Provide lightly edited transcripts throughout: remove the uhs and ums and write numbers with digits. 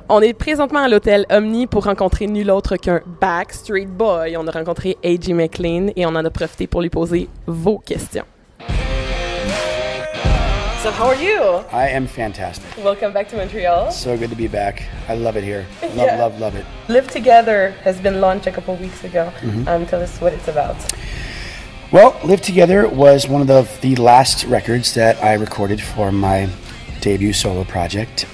On est présentement à l'hôtel Omni pour rencontrer nul autre qu'un Backstreet Boy. On a rencontré AJ McLean et on en a profité pour lui poser vos questions. So how are you? I am fantastic. Welcome back to Montreal. So good to be back. I love it here. Love it. Live Together has been launched a couple weeks ago. Tell us what it's about. Well, Live Together was one of the last records that I recorded for my debut solo project.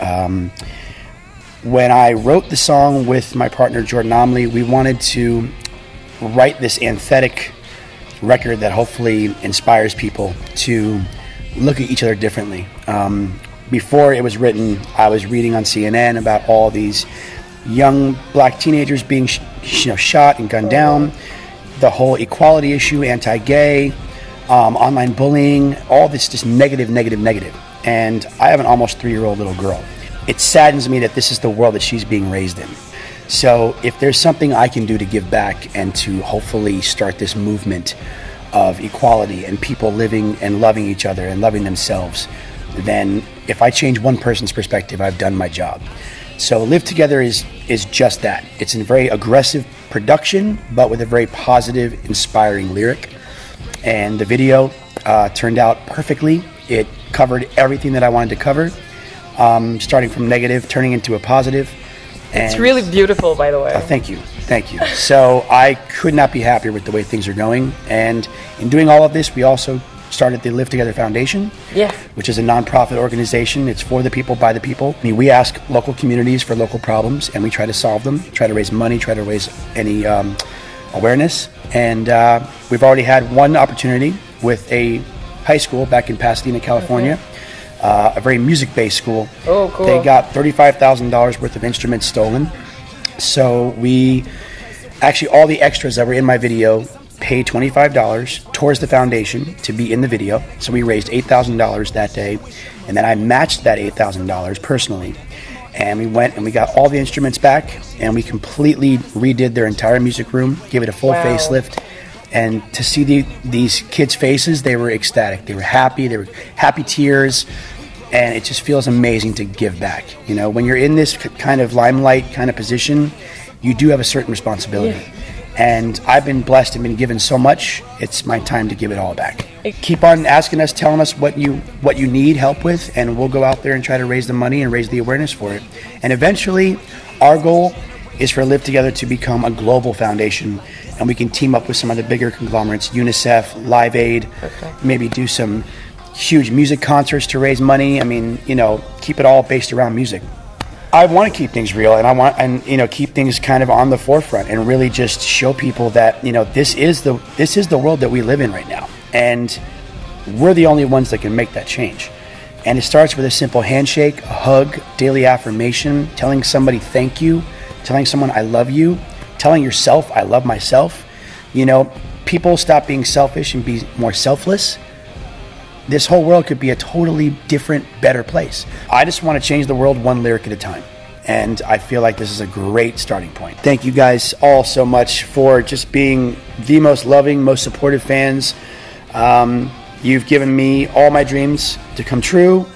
When I wrote the song with my partner Jordan Omley, we wanted to write this anthetic record that hopefully inspires people to look at each other differently. Before it was written, I was reading on CNN about all these young black teenagers being shot and gunned down, the whole equality issue, anti-gay, online bullying, all this just negative. And I have an almost 3-year-old little girl. It saddens me that this is the world that she's being raised in. So if there's something I can do to give back and to hopefully start this movement of equality and people living and loving each other and loving themselves, then if I change one person's perspective, I've done my job. So Live Together is just that. It's a very aggressive production, but with a very positive, inspiring lyric. And the video turned out perfectly. It covered everything that I wanted to cover, starting from negative, turning into a positive. It's really beautiful, by the way. Thank you. So I could not be happier with the way things are going. And in doing all of this, we also started the Live Together Foundation, which is a nonprofit organization. It's for the people, by the people. I mean, we ask local communities for local problems, and we try to solve them, try to raise money, try to raise any awareness. And we've already had one opportunity with a high school back in Pasadena, California. A very music-based school. Oh, cool. They got $35,000 worth of instruments stolen. So we actually, all the extras that were in my video paid $25 towards the foundation to be in the video. So we raised $8,000 that day. And then I matched that $8,000 personally. And we went and we got all the instruments back, and we completely redid their entire music room, gave it a full facelift. And to see these kids' faces, they were ecstatic. They were happy tears. And it just feels amazing to give back. You know, when you're in this kind of limelight kind of position, you do have a certain responsibility. And I've been blessed and been given so much. It's my time to give it all back. Keep on asking us, telling us what you need help with, and we'll go out there and try to raise the money and raise the awareness for it. And eventually, our goal is for Live Together to become a global foundation, and we can team up with some of the bigger conglomerates, UNICEF, Live Aid, maybe do some huge music concerts to raise money. I mean, keep it all based around music. I want to keep things real, and keep things kind of on the forefront, and really just show people that this is the world that we live in right now, and we're the only ones that can make that change. And it starts with a simple handshake, a hug, daily affirmation, telling somebody thank you, telling someone I love you, telling yourself I love myself. People stop being selfish and be more selfless. This whole world could be a totally different, better place. I just want to change the world one lyric at a time. And I feel like this is a great starting point. Thank you guys all so much for just being the most loving, most supportive fans. You've given me all my dreams to come true.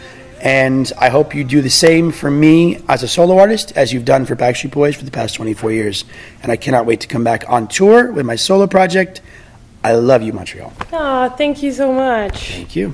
And I hope you do the same for me as a solo artist as you've done for Backstreet Boys for the past 24 years. And I cannot wait to come back on tour with my solo project. I love you, Montreal. Thank you so much. Thank you.